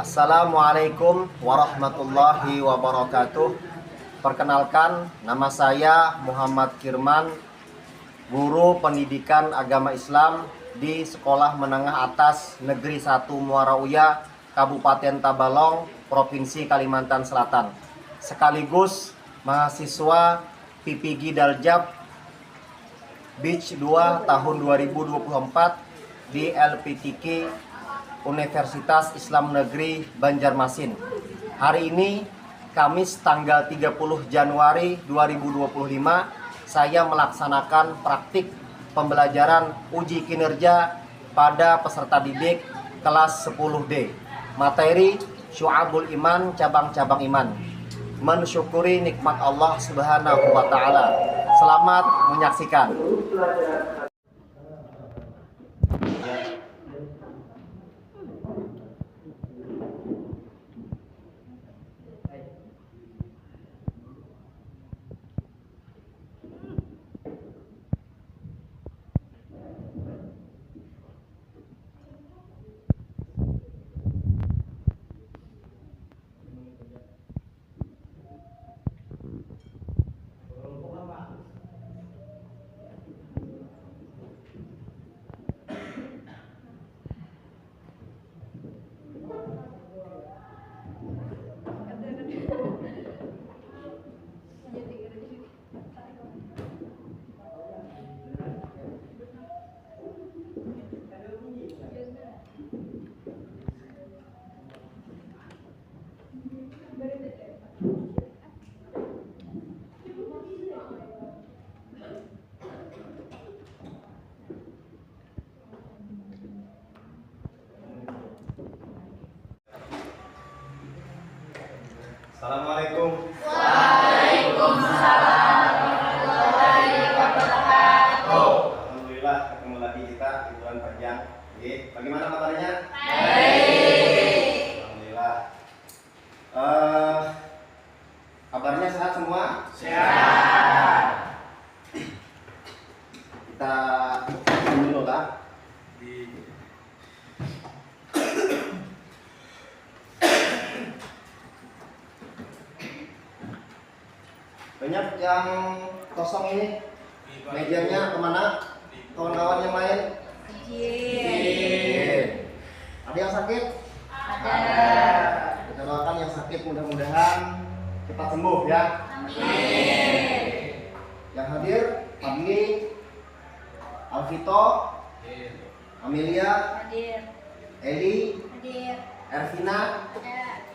Assalamualaikum warahmatullahi wabarakatuh. Perkenalkan, nama saya Muhammad Firman, guru pendidikan agama Islam di Sekolah Menengah Atas Negeri 1 Muara Uya, Kabupaten Tabalong, Provinsi Kalimantan Selatan. Sekaligus mahasiswa PPG Daljab Batch 2 tahun 2024 di LPTK Universitas Islam Negeri Banjarmasin. Hari ini Kamis tanggal 30 Januari 2025, saya melaksanakan praktik pembelajaran uji kinerja pada peserta didik kelas 10D. Materi Syu'abul Iman, cabang-cabang iman. Mensyukuri nikmat Allah Subhanahu wa taala. Selamat menyaksikan. Assalamualaikum. Waalaikumsalam warahmatullahi wabarakatuh. Alhamdulillah ketemu lagi kita liburan panjang. Oke, bagaimana kabarnya? Baik. Alhamdulillah. Kabarnya sehat semua? Sehat. Kita dulu lah. Banyak yang kosong ini. Mejanya kemana? Kawan-kawan yang lain? Ada yang sakit? Ada. Kita doakan yang sakit mudah-mudahan cepat sembuh ya. Amin. Yang hadir Fadli, Alvito, Amelia, Hadir. Eli, Hadir. Ervina, Ada.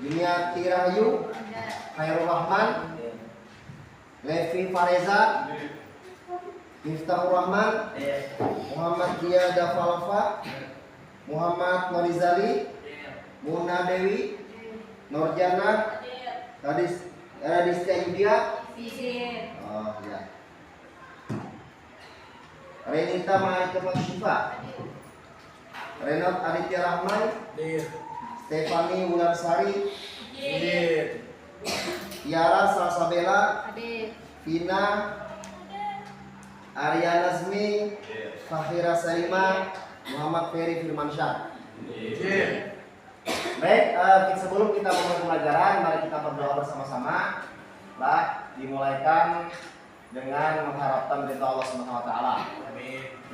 Yuniati Rahayu, Ada. Khairul Rahman, Levi Fareza, Miftahur Rahman, Muhammad Dia Dafalfa, Muhammad Norizali, Muna Dewi, Nurjana, Radistia Yudia, Hadir. oh ya, Renita Mahaitama Syifa, Renat Aditya Rahman, Stefani Wulansari, Tiara Salsabella, Hadir. Vina, Arya Nazmi, Fahira Salima, Muhammad Ferry Firmansyah. Baik, sebelum kita mulai pelajaran, mari kita berdoa bersama-sama. Dimulaikan dengan mengharapkan ridha Allah Subhanahu wa taala.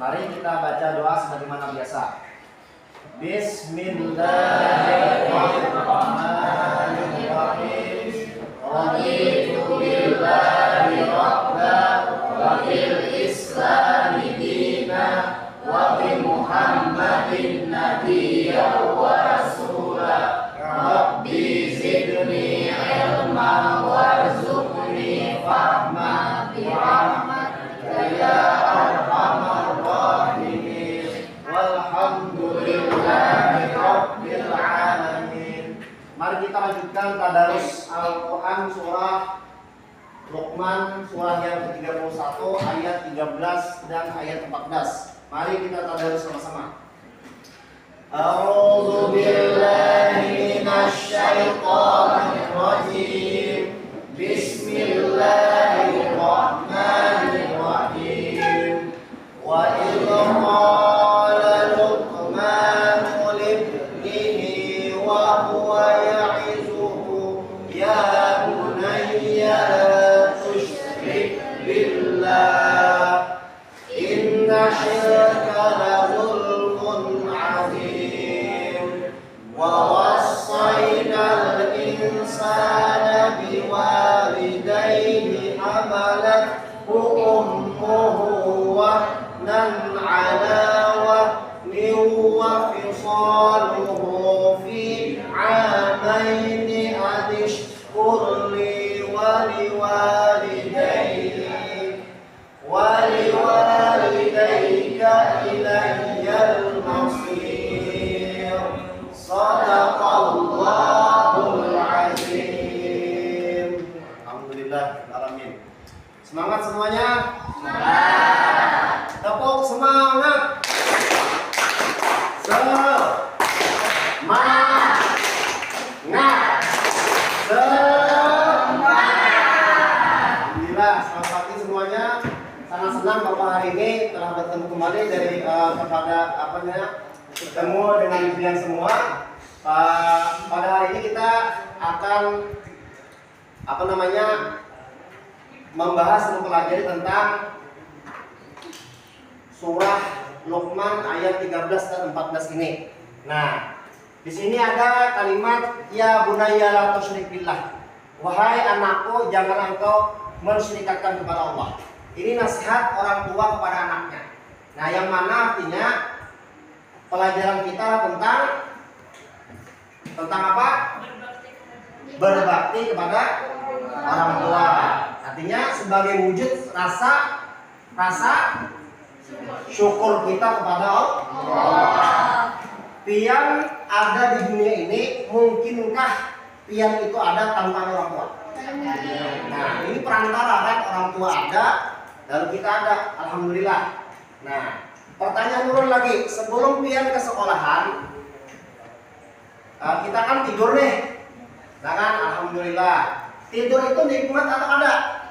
Mari kita baca doa sebagaimana biasa. Bismillahirrahmanirrahim. Raditu billahi rabba wa bil islami dina wa bi Muhammadin nabiyya wa rasula. Rabbi zidni ilman warzuqni fahma bi rahmatika ya arhamar rahimin. Walhamdulillahi rabbil alamin. Mari kita lanjutkan tadarus Al-Quran surah Luqman, surah yang ke-31 ayat 13 dan ayat 14. Mari kita tadarus sama-sama. A'udzu billahi minasy syaithanir rajim. Bismillahirrahmanirrahim. Wa idh qala Luqman li ووصينا الإنسان بوالديه حملته أمه وهنا على وهن وفصاله في عامين أن اشكر لي ولوالديك إلي المصير صدق الله العظيم. Alhamdulillah alamin. Semangat semuanya. Semangat. Tepuk semangat. Alhamdulillah, selamat pagi semuanya. Sangat senang Bapak hari ini telah bertemu kembali dari kepada bertemu dengan kalian semua. Pada hari ini kita akan membahas mempelajari tentang surah Luqman ayat 13 dan 14 ini. Nah, di sini ada kalimat ya bunayya la tusyrik billah. Wahai anakku, jangan engkau mensyirikatkan kepada Allah. Ini nasihat orang tua kepada anaknya. Nah, yang mana artinya pelajaran kita tentang apa? Berbakti kepada orang tua. Artinya sebagai wujud rasa syukur kita kepada Allah. Pian ada di dunia ini, mungkinkah pian itu ada tanpa orang tua? Nah, ini perantara kan, orang tua ada, lalu kita ada, alhamdulillah. Nah, pertanyaan turun lagi, sebelum pian ke sekolahan, kita kan tidur nih, nah kan, alhamdulillah. Tidur itu nikmat atau ada?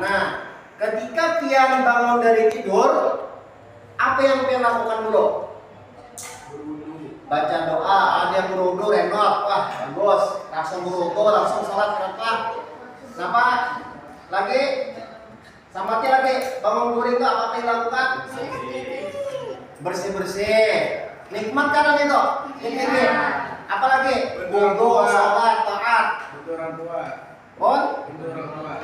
Nah, ketika pian bangun dari tidur, apa yang pian lakukan dulu? Baca doa, ada yang berudu, renot, wah bagus, langsung berudu, langsung sholat, kenapa? Lagi? Sampai lagi, bangun guring itu apa yang dilakukan? Bersih-bersih, nikmat kan itu? Ini. Apa lagi? Wudu, sholat, taat. Orang tua. Pun? Orang tua.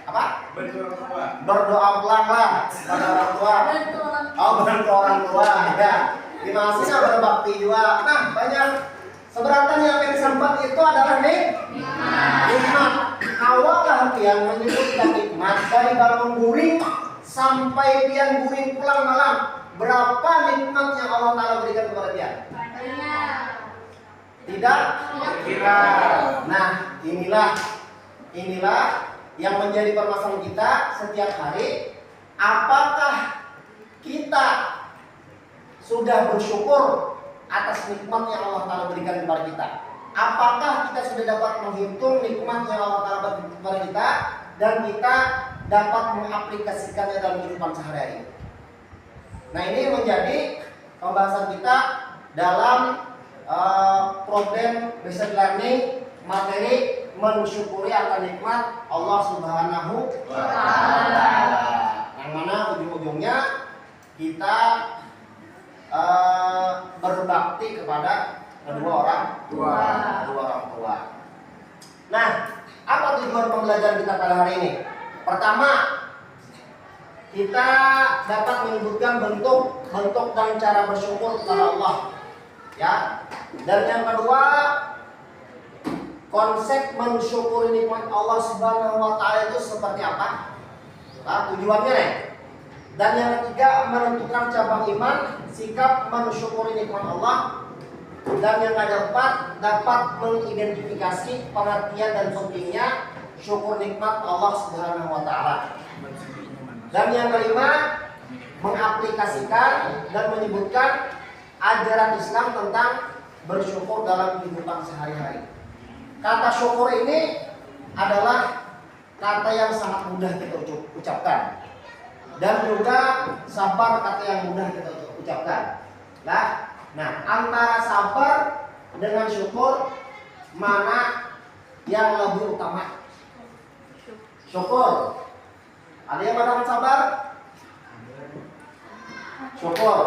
Apa? Orang tua. Berdoa pulang lah pada orang tua. Oh, bantu orang tua, ya. Gimana sih berbakti juga? Nah, banyak seberatan yang sambat itu adalah nikmat. Awallah pian menyebutkan nikmat dari bangun guring sampai pian guring pulang malam. Berapa nikmat yang Allah Ta'ala berikan kepada pian? Tidak kira. Nah, inilah yang menjadi permasalahan kita setiap hari. Apakah kita sudah bersyukur atas nikmat yang Allah Ta'ala berikan kepada kita? Apakah kita sudah dapat menghitung nikmat yang Allah Ta'ala berikan kepada kita dan kita dapat mengaplikasikannya dalam kehidupan sehari-hari? Nah, ini menjadi pembahasan kita dalam problem basic learning materi mensyukuri akan nikmat Allah Subhanahu wa Ta'ala. Yang mana ujung-ujungnya kita berbakti kepada kedua orang tua. Nah, apa tujuan pembelajaran kita pada hari ini? Pertama, kita dapat menyebutkan bentuk dan cara bersyukur kepada Allah, ya. Dan yang kedua, konsep mensyukuri nikmat Allah Subhanahu wa Ta'ala itu seperti apa? Nah, tujuannya nih. Dan yang ketiga, menentukan cabang iman, sikap mensyukuri nikmat Allah. Dan yang keempat, dapat mengidentifikasi pengertian dan pentingnya syukur nikmat Allah Subhanahu wa Ta'ala. Dan yang kelima, mengaplikasikan dan menyebutkan ajaran Islam tentang bersyukur dalam kehidupan sehari-hari. Kata syukur ini adalah kata yang sangat mudah kita ucapkan. Dan juga sabar kata yang mudah kita ucapkan. Nah, antara sabar dengan syukur, mana yang lebih utama? Syukur. Ada yang mengatakan sabar? Syukur.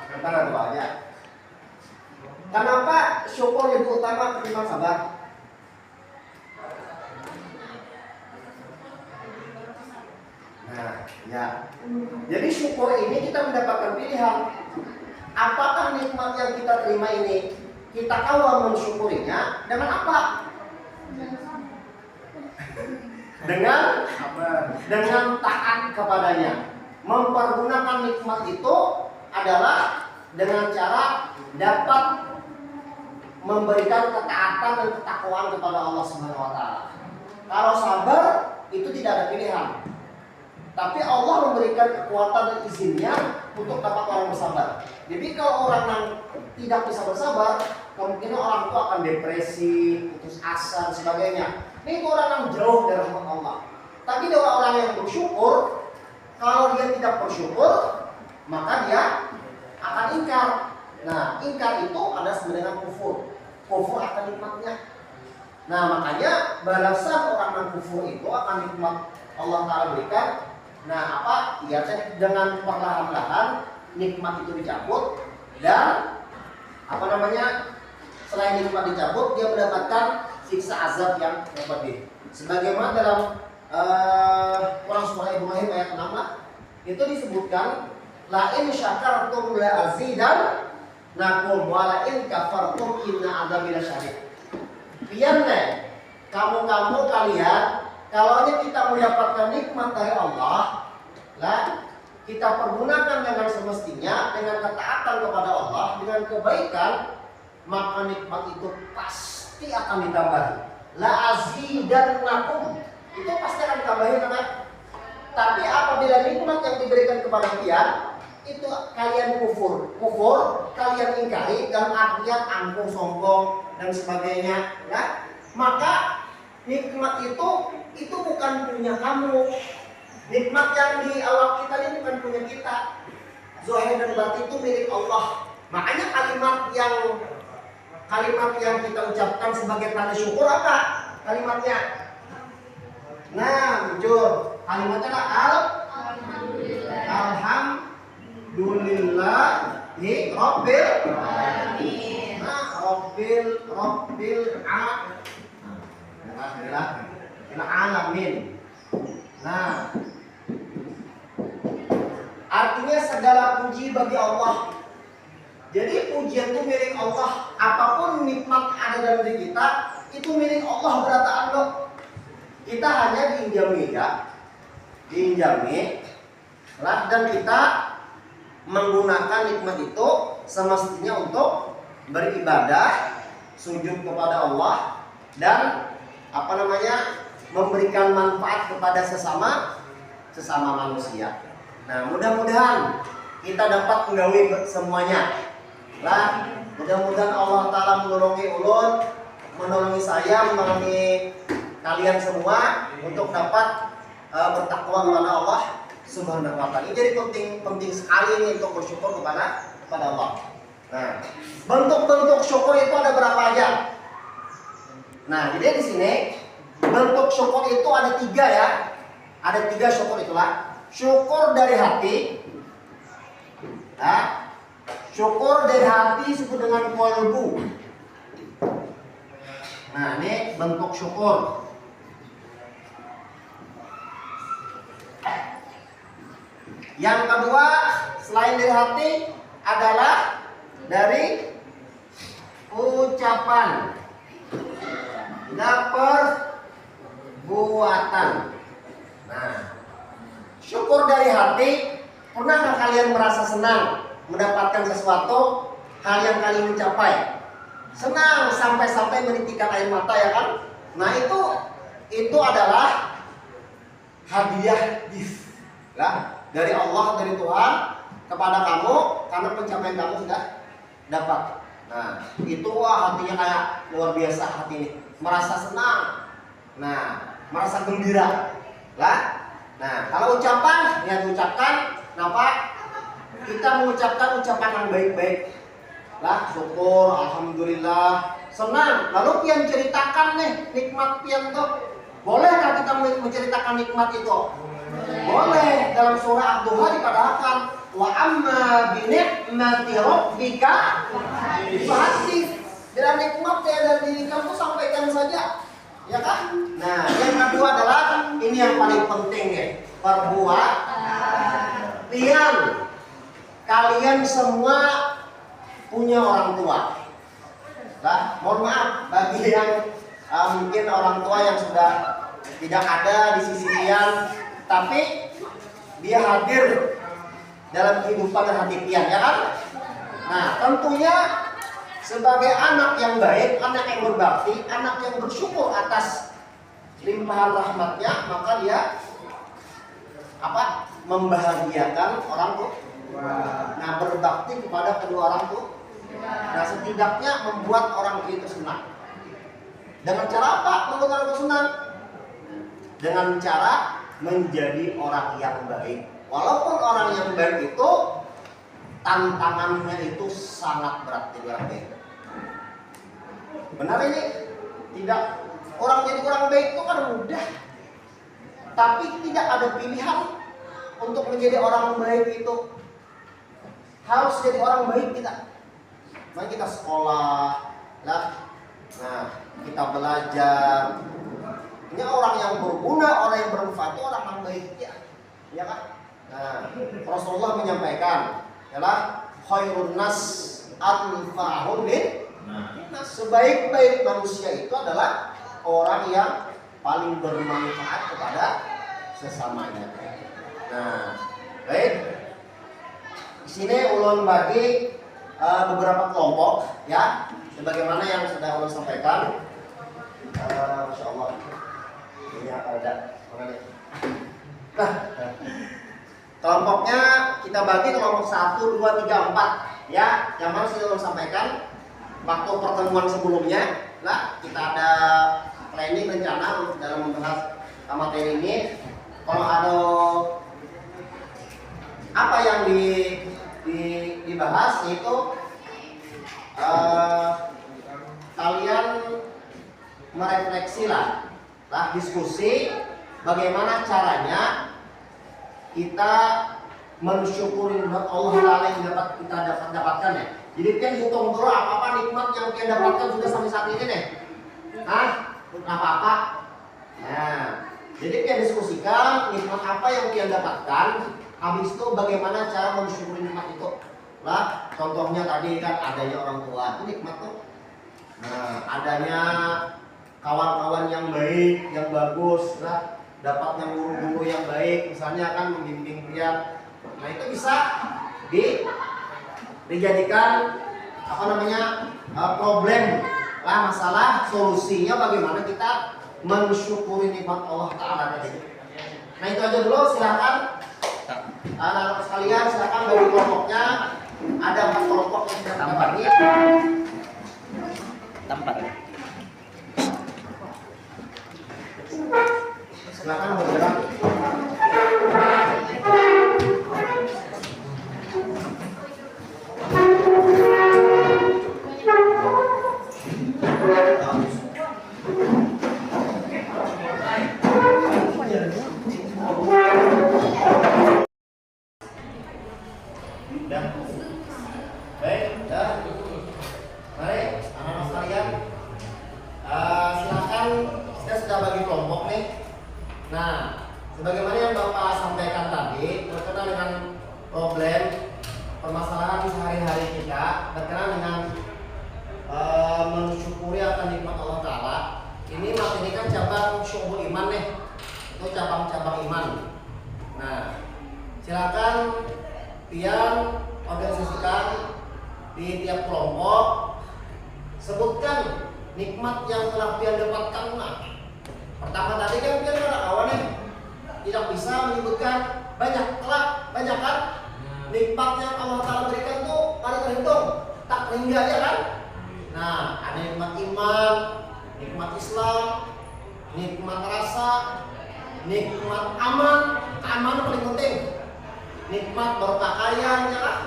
Antara doanya. Kenapa syukur lebih utama ketimbang sabar? Nah, ya. Jadi syukur ini kita mendapatkan pilihan. Apakah nikmat yang kita terima ini kita kawal mensyukurinya dengan apa? Dengan taat kepadanya. Mempergunakan nikmat itu adalah dengan cara dapat memberikan ketaatan dan ketakwaan kepada Allah Subhanahu wa taala. Kalau sabar itu tidak ada pilihan. Tapi Allah memberikan kekuatan dan izinnya untuk dapat orang bersabar. Jadi kalau orang yang tidak bisa bersabar, kemungkinan orang itu akan depresi, putus asa, dan sebagainya. Ini orang yang jauh dari rahmat Allah. Tapi kalau orang yang bersyukur, kalau dia tidak bersyukur, maka dia akan ingkar. Nah, ingkar itu ada sebenarnya kufur. Kufur akan nikmatnya. Nah, makanya balasan orang yang kufur itu akan nikmat Allah Ta'ala berikan. Nah, apa? Ya, dengan perlahan-lahan nikmat itu dicabut dan selain nikmat dicabut, dia mendapatkan siksa azab yang pedih. Sebagaimana dalam Quran surah Ibrahim ayat 6 itu disebutkan la in syakartum la azidannakum wa la in kafartum inna adzabi lasyadid. Pianne kamu kalian kalau kita mendapatkan nikmat dari Allah, lah kita pergunakan dengan semestinya, dengan ketaatan kepada Allah, dengan kebaikan, maka nikmat itu pasti akan ditambahi. La azidannakum, itu pasti akan ditambahi teman. Tapi apabila nikmat yang diberikan kepada kalian itu kalian kufur, kalian ingkari dan artian angkuh, sombong dan sebagainya, ya, maka nikmat itu bukan punya kamu. Nikmat yang di awal kita ini bukan punya kita. Zahir dan batin itu milik Allah. Makanya kalimat yang kita ucapkan sebagai tanda syukur apa? Kalimatnya. Nah, muncul. Kalimatnya adalah Alhamdulillahi Rabbil Alamin. Nah, Rabbil Alamin. Nah, artinya segala puji bagi Allah. Jadi pujian itu milik Allah. Apapun nikmat ada dalam diri kita, itu milik Allah berataan loh. Kita hanya diinjami lah, dan kita menggunakan nikmat itu semestinya untuk beribadah, sujud kepada Allah, dan memberikan manfaat kepada sesama manusia. Nah, mudah-mudahan kita dapat menggawi semuanya. Lah, mudah-mudahan Allah Ta'ala menolongi ulun, menolongi saya, menolongi kalian semua untuk dapat bertakwa kepada Allah Subhanahu wa Ta'ala. Ini jadi penting sekali ini untuk bersyukur kepada Allah. Nah, bentuk-bentuk syukur itu ada berapa aja? Nah, jadi di sini bentuk syukur itu ada 3 ya. Ada 3 syukur itulah. Syukur dari hati. Nah, syukur dari hati disebut dengan qalbu. Nah, ini bentuk syukur. Yang kedua, selain dari hati adalah dari ucapan dan perbuatan. Nah, syukur dari hati, pernahkah kalian merasa senang mendapatkan sesuatu hal yang kalian mencapai? Senang sampai menitikkan air mata, ya kan? Nah, itu adalah hadiah gift lah dari Allah, dari Tuhan kepada kamu karena pencapaian kamu sudah dapat. Nah, itu hatinya kayak luar biasa hati ini, merasa senang. Nah, merasa gembira lah. Nah, kalau ucapan yang diucapkan, kenapa? Kita mengucapkan ucapan yang baik-baik lah, syukur, alhamdulillah, senang. Lalu pian ceritakan nih nikmat pian tuh. Bolehkah kita menceritakan nikmat itu? Boleh. Dalam surah Ad-Duha dikatakan Wa amma bi ni'mati rabbika fahaddits. Bila nikmat yang ada di kamu sampaikan saja. Ya kan? Nah, yang kedua adalah ini yang paling penting ya. Perbuat kalian semua punya orang tua. Nah, mohon maaf bagi yang mungkin orang tua yang sudah tidak ada di sisi kalian, tapi dia hadir dalam kehidupan dan hati kalian, ya kan? Nah, tentunya sebagai anak yang baik, anak yang berbakti, anak yang bersyukur atas limpahan rahmatnya, maka dia membahagiakan orang tua. Nah, berbakti kepada kedua orang tua. Nah, setidaknya membuat orang tua itu senang. Dengan cara apa membuat orang tua senang? Dengan cara menjadi orang yang baik. Walaupun orang yang baik itu tantangannya itu sangat berat di orang baik. Benar ini? Tidak. Orang jadi orang baik itu kan mudah. Tapi tidak ada pilihan untuk menjadi orang baik itu. Harus jadi orang baik kita. Mari kita sekolah, lah. Nah, kita belajar. Ini orang yang berguna, orang yang bermanfaat itu orang yang baik ya. Ya kan? Nah, Rasulullah menyampaikan, ialah khairun nas anfa'uhum linnas. Sebaik-baik manusia itu adalah orang yang paling bermanfaat kepada sesamanya. Nah, baik. Di sini ulun bagi beberapa kelompok ya, sebagaimana yang sudah ulun sampaikan. Masya Allah. Ini ada mana nih? Nah, kelompoknya kita bagi kelompok 1, 2, 3, 4 ya, yang mana sudah ulun sampaikan waktu pertemuan sebelumnya. Nah, kita ada planning rencana untuk dalam membahas materi ini. Kalau ada apa yang dibahas yaitu kalian merefleksi lah diskusi bagaimana caranya kita mensyukuri nikmat Allah Taala yang dapat kita dapatkan ya. Jadi kan hitung dulu apa nikmat yang kita dapatkan sudah sampai saat ini nih. Apa? Nah, jadi kita diskusikan nikmat apa yang kita dapatkan. Habis itu bagaimana cara mensyukuri nikmat itu. Lah, contohnya tadi kan adanya orang tua, itu nikmat tuh. Nah, adanya kawan-kawan yang baik, yang bagus, lah, dapatnya guru-guru yang baik, misalnya kan membimbing dia. Nah, itu bisa dijadikan problem lah, masalah solusinya bagaimana kita mensyukuri nikmat Allah Taala tadi. Nah, itu aja dulu, silakan. Anak-anak sekalian silakan bagi kelompoknya. Ada 4 kelompok yang sudah tambah ini. Silakan bergerak. Mari anak-anak sekalian, silakan kita sudah bagi kelompok nih. Nah, sebagaimana yang Bapak sampaikan tadi berkenaan dengan problem permasalahan sehari-hari kita, berkenaan dengan mensyukuri akan nikmat Allah Taala. Ini materi kan cabang syukur iman nih, itu cabang-cabang iman. Nah, silakan pian organisasikan di tiap kelompok, sebutkan nikmat yang telah pian dapatkan. Nah, pertama tadi kan pian ada kawannya tidak bisa menyebutkan banyak kan nikmat yang Allah Taala berikan tuh ada terhitung tak terhingga ya kan. Nah, ada nikmat iman, nikmat Islam, nikmat rasa, nikmat aman, keamanan paling penting, nikmat berpakaian ya kan.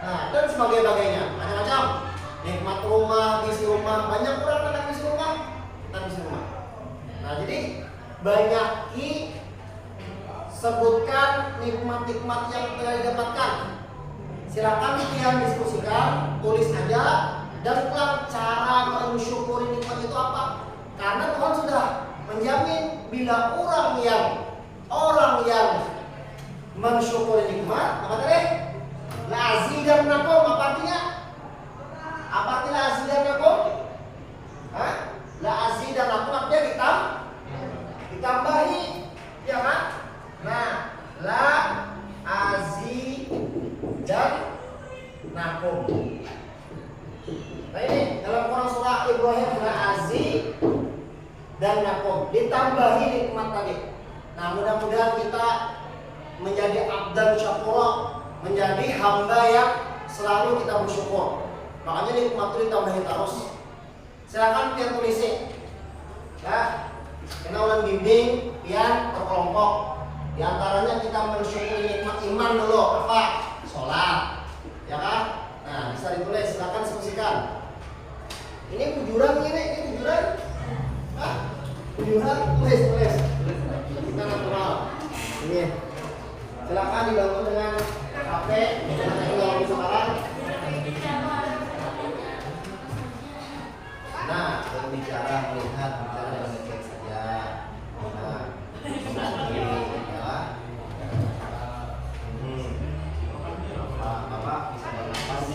Nah, dan sebagainya, macam-macam. Nikmat rumah, isi rumah, banyak orang yang isi rumah, kita isi rumah. Nah, jadi banyaki sebutkan nikmat-nikmat yang telah didapatkan. Silakan kalian diskusikan, tulis aja dan pelan cara mensyukuri nikmat itu apa? Karena Tuhan sudah menjamin bila orang yang mensyukuri nikmat, apa tadi? La'azidannakum, apa artinya? Apa artinya la'azidannakum? Hah? La'azidannakum artinya ditambahi, ya kan? Nah, la'azidannakum. Nah ini dalam Quran surah Ibrahim la'azidannakum, ditambahi nikmat tadi. Nah mudah-mudahan kita menjadi abdan syakura, menjadi hamba yang selalu kita bersyukur. Makanya nikmat itu ditambahi terus. Silakan pian tulisin. Ya, kena ulang bimbing, pian berkelompok. Di antaranya kita mensyukuri nikmat iman dulu, apa? Sholat, ya kan? Nah bisa ditulis, silakan diskusikan. Ini bujuran ini bujuran. Ah, bujuran, tulis. Kita natural. Ini. Silakan dibantu dengan HP, dengan teknologi sekarang. Nah, berbicara melihat bicara dengan baik saja. Nah, Bapak bisa bernapas.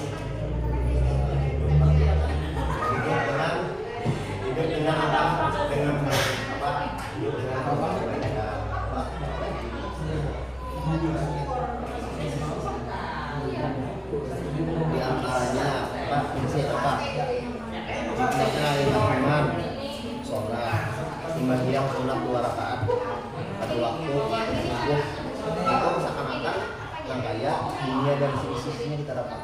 Hidup dengan apa? Dengan apa? Hidup dengan apa? Di antaranya apa? Fungsi apa? Fungsinya iman, sholat, sembahyang sunat 2 rakaat pada waktu subuh. Itu seakan-akan yang kaya dunia dan seisinya kita dapat.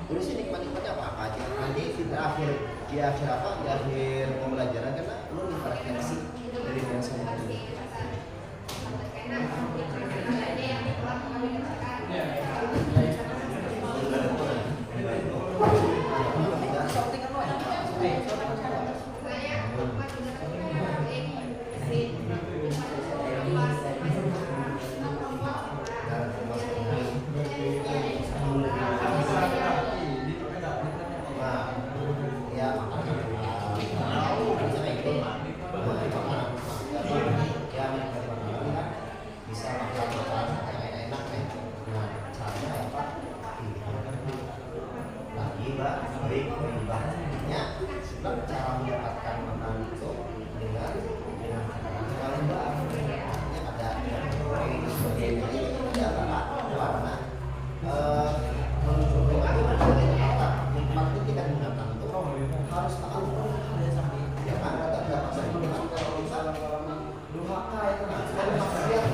Terus ini nikmat-nikmatnya apa aja? Nanti di akhir apa? Di akhir pembelajaran karena lu refleksi dari yang semua ini. Cara mendapatkan makanan itu dengan ada itu sebagainya ini adalah karena nikmat itu kita gunakan itu harus tahu ya kan kita dapat dengan kalau bisa durhaka itu kalau maksiat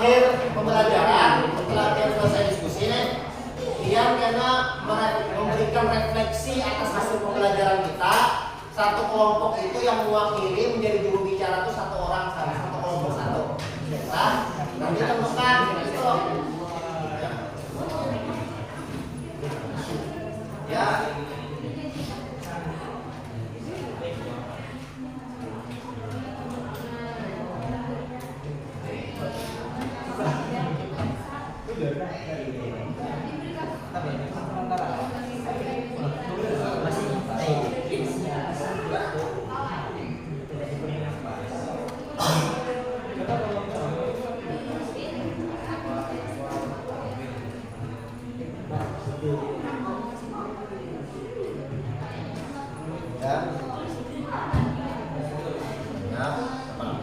akhir pembelajaran, setelah kita selesai diskusi, Ian karena memberikan refleksi atas hasil pembelajaran kita. Satu kelompok itu yang mewakili menjadi juru bicara itu satu orang, satu kelompok satu. Nah, nanti temukan itu. Ya.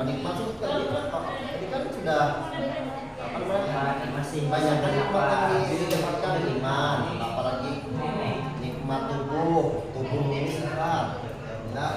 Penikmat itu tadi kan sudah apa namanya masih banyak nikmat yang didapatkan iman, apalagi nikmat tubuh ini sehat, ya.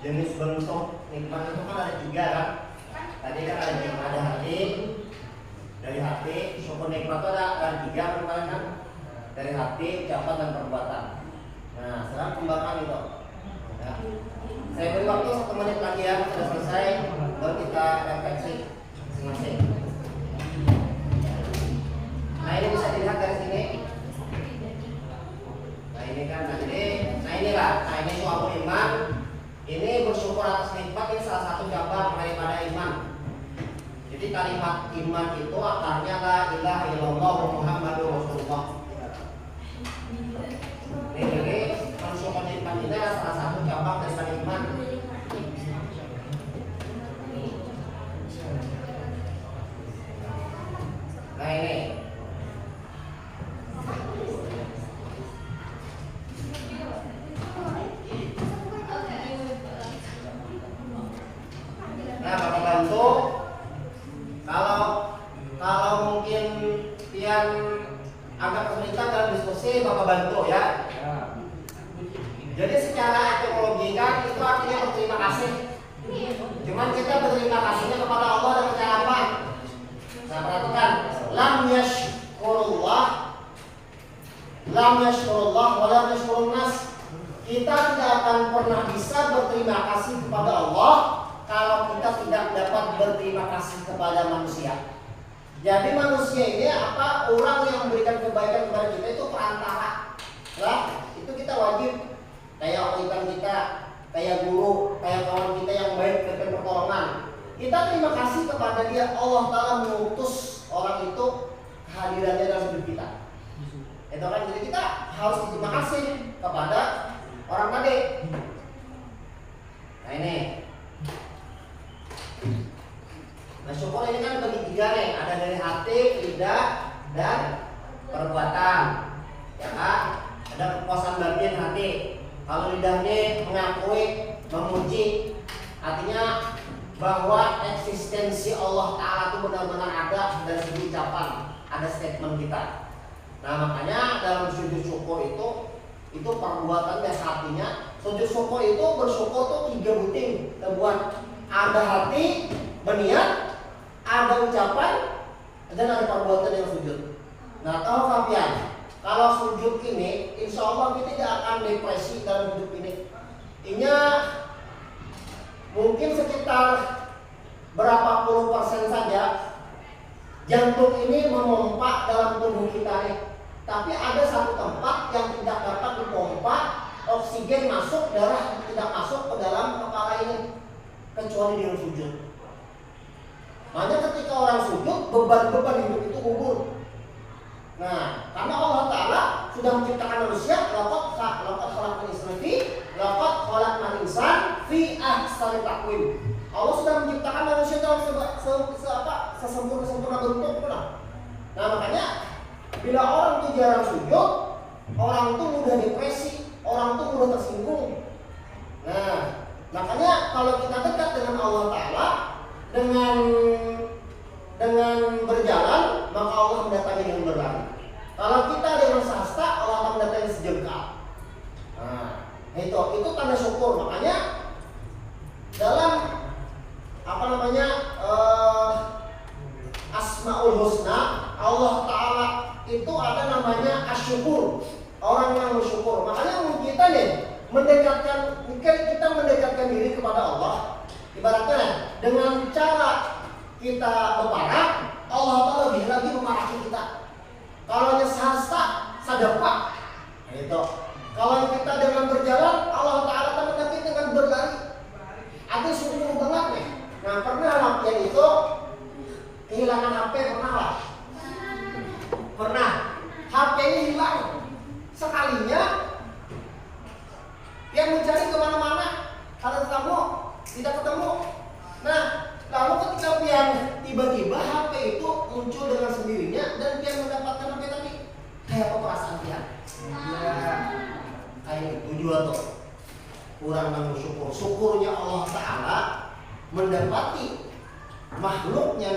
Jenis bentuk nikmat itu kan ada tiga kan? Tadi kan ada hati, dari hati, syukur nikmat itu ada tiga kan? Dari hati, ucapan dan perbuatan. Nah, sekarang kembangkan itu. Ya. Saya beri waktu 1 menit lagi ya, sudah selesai, baru kita refleksi masing-masing. Nah, ini bisa dilihat dari sini. Nah, ini kan, nah ini suatu iman. Ini bersyukur atas nikmat, ini salah satu cabang daripada iman. Jadi kalimat iman itu akarnya la ilaha illallah Muhammadur Rasulullah. Jadi bersyukur nikmat ini adalah salah satu cabang daripada iman. Nah ini. Nah, Bapak bantu kalau mungkin yang agak kesulitan dalam diskusi, Bapak bantu ya. Jadi secara etimologi kan itu artinya berterima kasih. Cuman kita berterima kasihnya kepada Allah dengan cara apa? Nah, perhatikan, lam yashkurullah wa lam yashkurun nas. Kita tidak akan pernah bisa berterima kasih kepada Allah kalau kita tidak dapat berterima kasih kepada manusia. Jadi manusia ini apa? Orang yang memberikan kebaikan kepada kita itu perantara. Lah, itu kita wajib kayak oikan kita, kayak guru, kayak kawan kita yang baik berikan pertolongan. Kita terima kasih kepada dia. Allah Ta'ala mengutus orang itu kehadirannya dalam hidup kita. Itu kan, jadi kita harus terima kasih kepada orang tadi. Nah ini. Nah syukur ini kan bagi tiga nih, ada dari hati, lidah, dan perbuatan. Ya kan? Ada kepuasan batin hati. Kalau lidahnya mengakui, memuji, artinya bahwa eksistensi Allah Ta'ala itu benar-benar ada dari segi ucapan, ada statement kita. Nah makanya dalam sujud syukur itu perbuatan dan hatinya. Sujud syukur itu bersyukur tuh 3 buting terbuat. Ada hati, berniat, ada ucapan, dan ada perbuatan yang sujud. Nah tahu kalian, kalau sujud ini, insya Allah kita tidak akan depresi dalam hidup ini. Inya mungkin sekitar berapa puluh persen saja jantung ini memompa dalam tubuh kita nih. Tapi ada satu tempat yang tidak dapat dipompa, oksigen masuk, darah tidak masuk ke dalam kepala ini, kecuali dengan sujud. Makanya ketika orang sujud, beban-beban hidup itu gugur. Nah, karena Allah Ta'ala sudah menciptakan manusia, laqad khalaqal insana fi ahsani taqwim. Allah sudah menciptakan manusia dalam sesempurna bentuk. Nah makanya bila orang itu jarang sujud, orang itu mudah depresi, orang itu mudah tersinggung. Nah makanya kalau kita dekat dengan Allah Ta'ala dengan berjalan, maka Allah mendatangi dengan berlari. Kalau kita dengan sasta, Allah akan mendatangi sejengkal. Nah itu tanda syukur. Makanya dalam Asmaul Husna, Allah Ta'ala itu ada namanya asyukur, orang yang bersyukur. Makanya kita nih kita mendekatkan diri kepada Allah. Ibaratnya dengan cara kita berparah, Allah Ta'ala lebih lagi memarahi kita. Kalau sasta, sadaqah, itu. Kalau kita dengan berjalan, Allah Ta'ala akan mendekati dengan berlari. Artinya sungguh banget nih. Nah pernah latihan itu kehilangan HP, pernah lah? Pernah. HP ini hilang. Sekalinya dia mencari kemana-mana, kalau ketemu tidak ketemu. Nah lalu ketika pian tiba-tiba HP itu muncul dengan sendirinya dan pian mendapatkan HP tadi, kayak apa perasaan pian? Kayak itu juga tuh kurang bersyukur. Syukurnya Allah Ta'ala mendapati makhluknya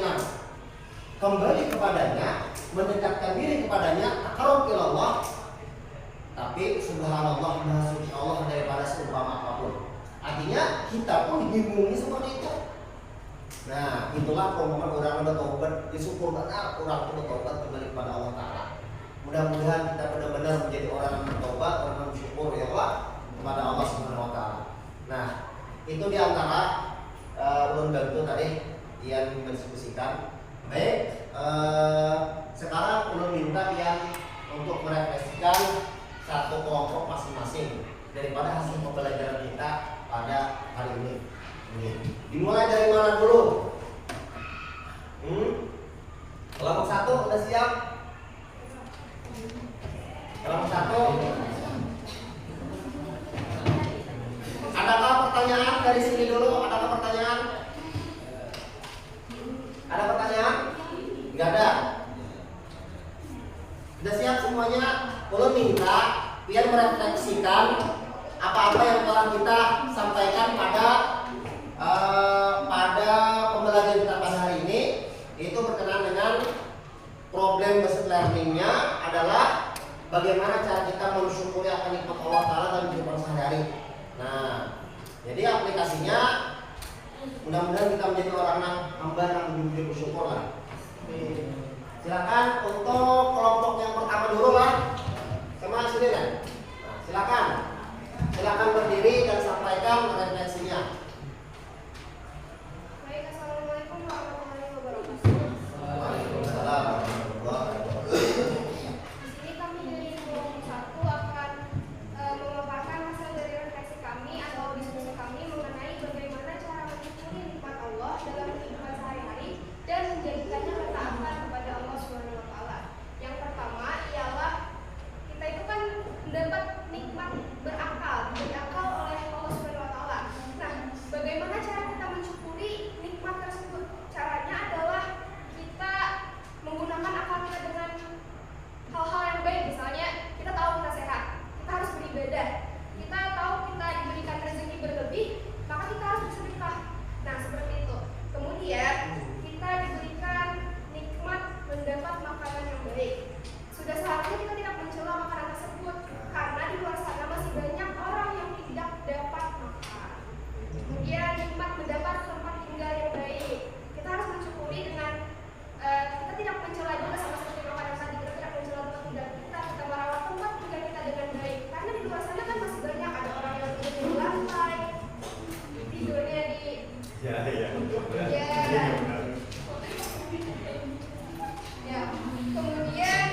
kembali kepadanya, mendekatkan diri kepadanya, takarrub ila Allah. Tapi subhanallah, maha suci Allah daripada seumpama apapun. Artinya kita pun dibingungi seperti itu. Nah itulah perumpamaan orang bertobat, disyukur benar orang itu bertobat kembali kepada Allah Ta'ala. Mudah-mudahan kita benar-benar menjadi orang yang bertobat, orang yang bersyukur ya Allah kepada Allah Subhanahu Wa Ta'ala. Nah itu diantara ulun bantu tadi yang mendiskusikan. Baik, sekarang ulun minta yang untuk merefleksikan satu kelompok masing-masing daripada hasil pembelajaran kita pada hari ini. Dimulai dari mana dulu? Kelompok 1 udah siap? Kelompok 1. Adakah pertanyaan dari sini dulu? Adakah pertanyaan? Ada pertanyaan? Enggak ada. Sudah siap semuanya? Ulun minta biar merefleksikan apa-apa yang telah kita sampaikan pada pembelajaran kita pada hari ini. Itu berkenaan dengan problem machine learning-nya adalah bagaimana cara kita mensyukuri akan nikmat Allah Ta'ala dalam kehidupan sehari-hari. Nah, jadi aplikasinya mudah-mudahan kita menjadi orang yang hamba yang menjadi bersyukur lah. Silakan untuk kelompok yang pertama dulu lah, sama sini kan. Nah, silakan berdiri dan sampaikan refleksinya. Baik, assalamualaikum warahmatullahi wabarakatuh. Waalaikumsalam warahmatullahi wabarakatuh. Di sini kami dari kelompok 1 akan Ya, kemudian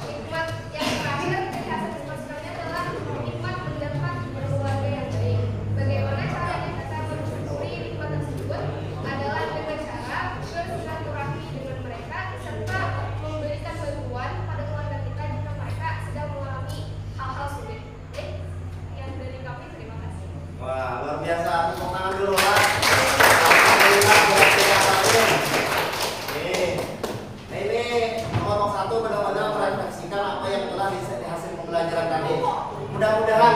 nikmat yang terakhir dari hasil dimasukkannya adalah nikmat mendapat keluarga yang baik. Bagaimana caranya kita mensyukuri nikmat tersebut adalah dengan cara bersilaturahmi dengan mereka serta memberikan bantuan pada keluarga kita jika mereka sedang mengalami hal-hal sulit. Yang dari kami terima kasih. Wah, luar biasa. Tepuk tangan dulu, Pak. Alhamdulillah, buat kita satu. Ini nomor satu benar-benar merefleksikan apa yang telah dihasil pembelajaran tadi. Mudah-mudahan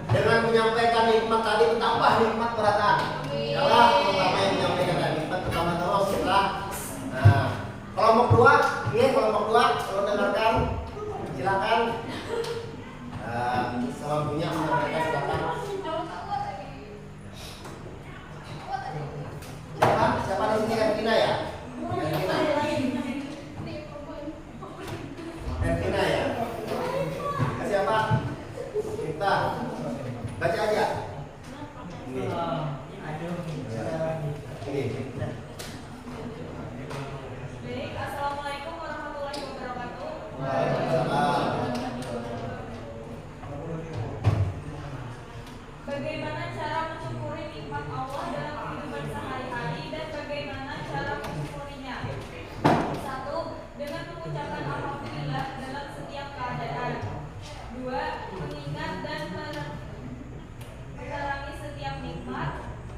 dengan menyampaikan nikmat tadi bertambah nikmat perasaan. Adalah terutama yang menyampaikan tadi nikmat pertama terus setelah. Nah, kelompok dua, kelompok dua, kalau dengarkan silakan. Selanjutnya mereka silakan. Siapa di sini Ervina ya? Ervina ya? Siapa? Kita baca aja. Baik, assalamualaikum warahmatullahi wabarakatuh. Waalaikumsalam. Bagaimana cara mensyukuri nikmat Allah dalam kehidupan sehari-hari dan bagaimana cara mensyukurinya? 1. Dengan mengucapkan alhamdulillah dalam setiap keadaan. 2. Mengingat dan menerangi setiap nikmat.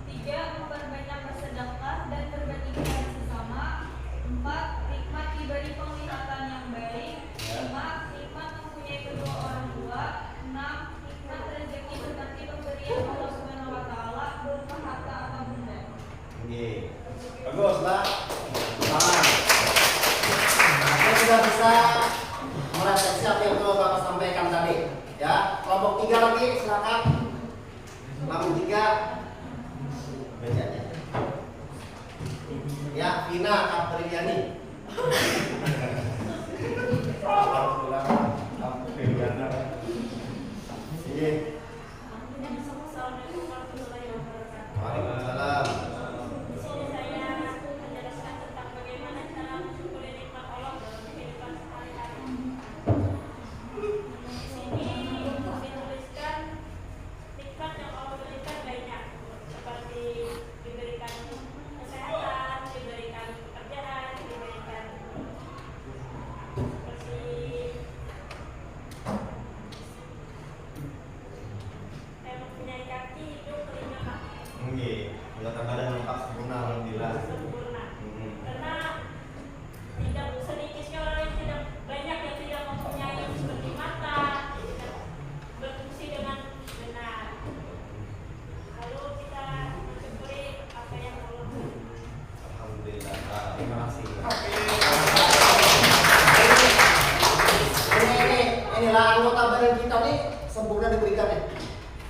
3. Memperbanyak bersedekah dan berbagi kepada sesama. 4. Nikmat diberi penglihatan yang baik. 5. Nikmat mempunyai kedua orang tua. 6. Nikmat rezeki seperti pemberian Allah Subhanahu wa taala berupa harta atau benda. Bagus, Mbak. Selamat. Kita sudah bisa merefleksi apa yang telah Bapak sampaikan tadi. Ya, kelompok 3 lagi silakan. Kelompok 3. Baca aja. Ya, Vina Apriliani. Assalamualaikum warahmatullahi wabarakatuh. Waalaikumsalam. Di sini saya menjelaskan tentang bagaimana cara mensyukuri nikmat Allah dalam kehidupan sehari-hari. Di sini dituliskan nikmat yang Allah berikan banyak, seperti diberikan kesehatan, diberikan pekerjaan, diberikan seperti mempunyai kaki, hidung, telinga, kaki. Sudah terkadang lengkap sempurna, alhamdulillah. Sempurna. Karena tidak sedikitnya orang yang tidak banyak yang tidak mempunyai seperti mata, tidak berfungsi dengan benar. Lalu kita mensyukuri apa yang Allah berikan. Alhamdulillah. Terima kasih. Inilah anggota badan kita nih sempurna diberikannya.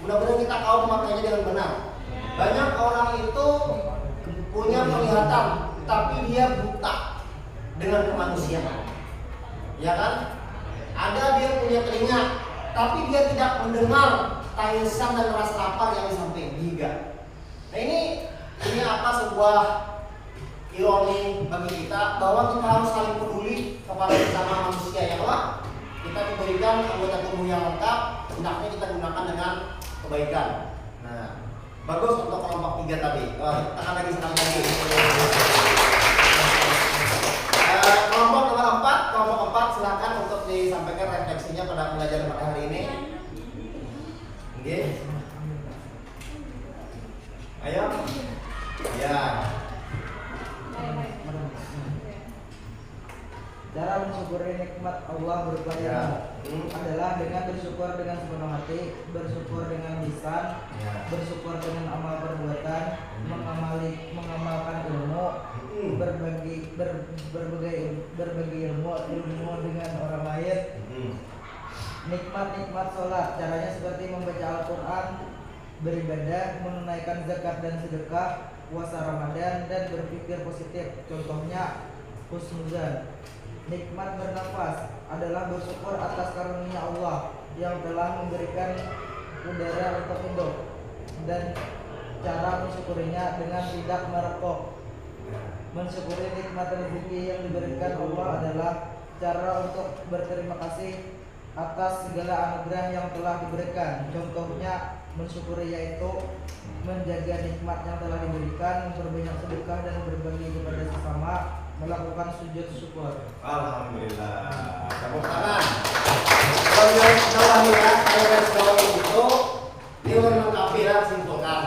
Mudah-mudahan kita tahu memakainya dengan benar. Banyak orang itu punya penglihatan, tapi dia buta dengan kemanusiaan. Ya kan? Ada dia punya telinga, tapi dia tidak mendengar tangisan dan rasa lapar yang sampai giga. Nah ini apa sebuah ironi bagi kita bahwa kita harus saling peduli kepada sesama manusia ya Allah. Kita diberikan anggota tubuh yang lengkap, hendaknya kita gunakan dengan kebaikan. Nah, bagus untuk kelompok 3 tadi. Tekan lagi sekali lagi. Kelompok nomor 4, kelompok 4 silakan untuk disampaikan refleksinya pada pelajaran pada hari ini. Oke. Ayo. Ya. Cara mensyukuri nikmat Allah berupa adalah dengan bersyukur dengan sepenuh hati, bersyukur dengan lisan, bersyukur dengan amal perbuatan, mengamalkan ilmu, berbagi ilmu dengan orang lain. Nikmat-nikmat sholat, caranya seperti membaca Al-Quran, beribadah, menunaikan zakat dan sedekah, puasa Ramadan, dan berpikir positif. Contohnya husnuzan. Nikmat bernafas adalah bersyukur atas karunia Allah yang telah memberikan udara untuk hidup dan cara mensyukurinya dengan tidak merokok. Mensyukuri nikmat rezeki yang diberikan Allah adalah cara untuk berterima kasih atas segala anugerah yang telah diberikan. Contohnya mensyukuri yaitu menjaga nikmat yang telah diberikan, memperbanyak sedekah dan berbagi kepada sesama, melakukan sujud syukur. Alhamdulillah. Tepuk tangan. Kalau garis bawah nih ya, kalau garis bawah itu dia melengkapi lah, simpulkan.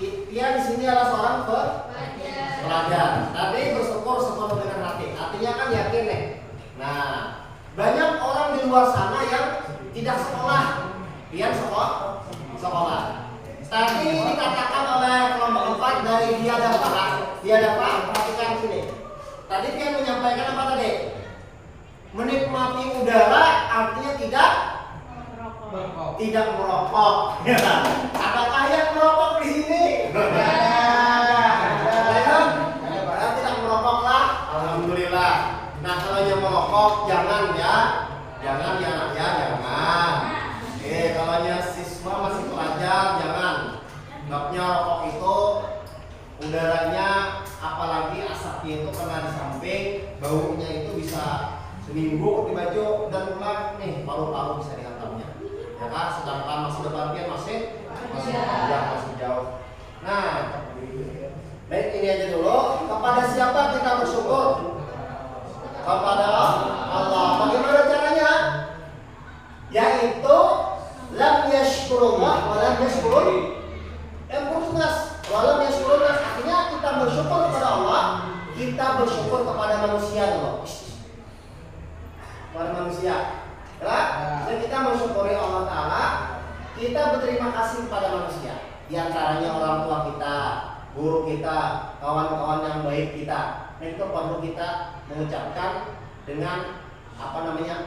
Dia di sini adalah seorang pelajar. Tadi bersyukur sepenuh dengan hati. Artinya kan yakin nih. Nah, banyak orang di luar sana yang tidak sekolah, dia sekolah. Tadi dikatakan oleh kelompok 4 dari dia dapat perhatikan sini. Tadi dia menyampaikan apa tadi? Menikmati udara artinya tidak merokok. Apakah yang merokok di sini? Tidak merokok lah. Alhamdulillah. Nah kalau yang merokok jangan ya, jangan. Kalau yang siswa masih pelajar jangan. Sebabnya rokok itu udaranya, apalagi asapnya itu kena di samping, baunya itu bisa seminggu di baju dan pulang nih paru-paru bisa dihantamnya. Ya kan? Sedangkan masa depan dia masih panjang, masih jauh. Nah, baik ini aja dulu. Kepada siapa kita bersyukur? Kepada Allah. Bagaimana caranya? Yaitu lam yashkurullah wa lam yashkur nas. Walam yashkurun nas artinya kita bersyukur kepada Allah, kita bersyukur kepada manusia loh. Kepada manusia. Ya? Dan kita mensyukuri Allah Ta'ala, kita berterima kasih kepada manusia. Di antaranya orang tua kita, guru kita, kawan-kawan yang baik kita. Dan itu perlu kita mengucapkan dengan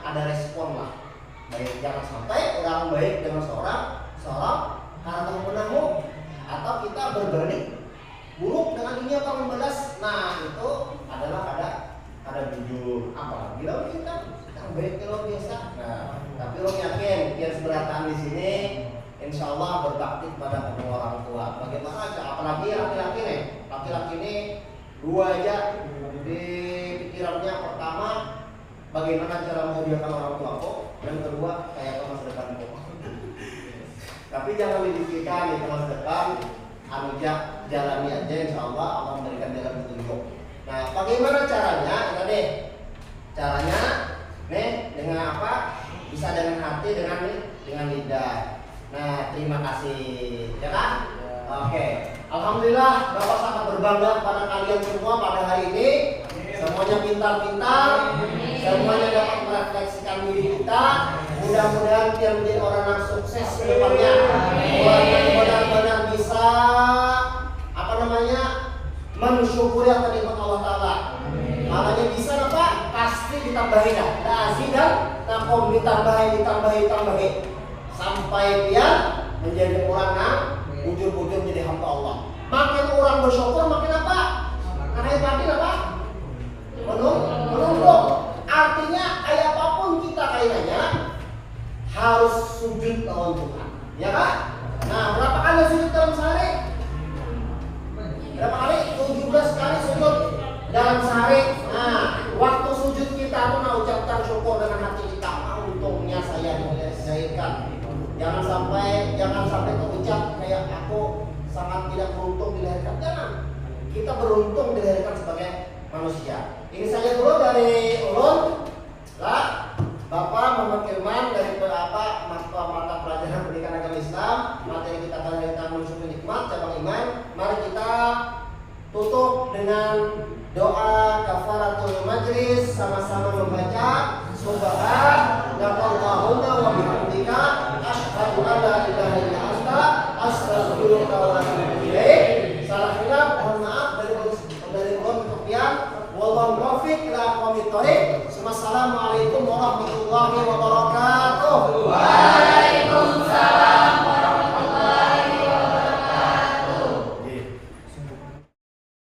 ada respon lah. Baik, jangan sampai orang baik dengan seorang karena menanggung atau kita berbalik buruk dengan dunia atau membalas. Nah itu adalah ada jujur. Apalagi kalau kita baik kalau biasa. Nah, tapi lo yakin biar seberatan di sini, insya Allah berbakti kepada kedua orang tua. Bagaimana? Apalagi laki-laki nih, laki-laki ini dua aja di pikirannya. Pertama, bagaimana cara memudahkan orang tua kok. Yang kedua, kayak ke masa depan kok. Tapi jangan dipikirkan di masa depan, anujak jalani aja, insya Allah Allah memberikan jalan petunjuk. Nah, bagaimana caranya? Kita deh, caranya nih dengan apa? Bisa dengan hati, dengan lidah. Nah, terima kasih, ya kan? Oke, alhamdulillah Bapak sangat berbangga pada kalian semua pada hari ini. Semuanya pintar-pintar, semuanya dapat merefleksikan diri kita. Mudah-mudahan kita menjadi orang yang sukses ke depannya. Orang yang benar-benar bisa mensyukuri akan nikmat Allah Ta'ala. Makanya bisa apa? Pasti ditambahin dah. Lazim dan nakom ditambahin sampai dia menjadi orang yang ujur-ujur menjadi hamba Allah. Makin orang bersyukur makin apa? Karena makin apa? Menunduk. Artinya kayak apapun kita kayaknya harus sujud lawan Tuhan, ya kan? Nah, berapa kali sujud dalam sehari? Berapa kali? 17 kali sujud dalam sehari. Nah, waktu sujud kita tuh ucapkan syukur dengan hati kita. Untungnya saya dilahirkan. Jangan sampai terucap kayak aku sangat tidak beruntung dilahirkan. Jangan. Kita beruntung dilahirkan sebagai manusia. Ini saja dulu dari ulun. Lah, Bapak Muhammad Ilman dari mata pelajaran pendidikan agama Islam. Materi kita kali ini tentang mensyukuri nikmat cabang iman. Mari kita tutup dengan doa kafaratul majlis, sama-sama membaca subhanakallahumma wa bihamdika asyhadu an la ilaha illa anta astaghfiruka wa atubu ilaik. Salah hilaf mohon maaf dari kepian. Wallahu muwaffiq ila aqwamit thoriq. Wassalamualaikum warahmatullahi wabarakatuh.